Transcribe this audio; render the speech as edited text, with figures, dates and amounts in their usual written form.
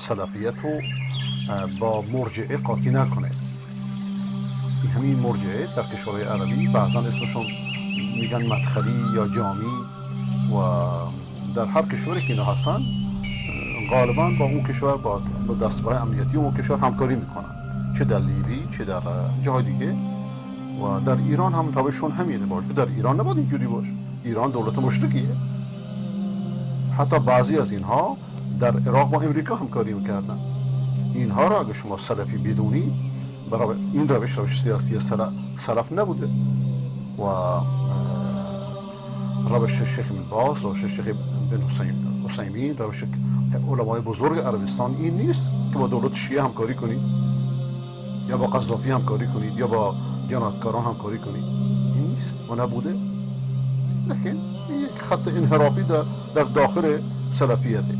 سلفیت رو با مرجعه قاطی نکنه. این همین مرجعه در کشورهای عربی بعضا اسمشون میگن مدخلی یا جامی، و در هر کشوری که اینا هستن غالبا با اون کشور با دستگاه امنیتی اون کشور همکاری میکنن، چه در لیبی چه در جاهای دیگه. و در ایران هم روششون همینه، باشه در ایران نباید اینجوری باشه. ایران دولت مشرکیه. حتی بعضی از اینها در عراق با امریکا همکاری میکردن. اینها را اگه شما سلفی بدونی، برای این روش سیاسی سلف نبوده. و روش شیخ بن باز، روش شیخ بن حسیمین، روش علمای بزرگ عربستان این نیست که با دولت شیعه همکاری کنید یا با قذافی همکاری کنید یا با جنایتکاران همکاری کنید. این نیست و نبوده. لیکن این یک خط انحرافی در داخل سلفیته.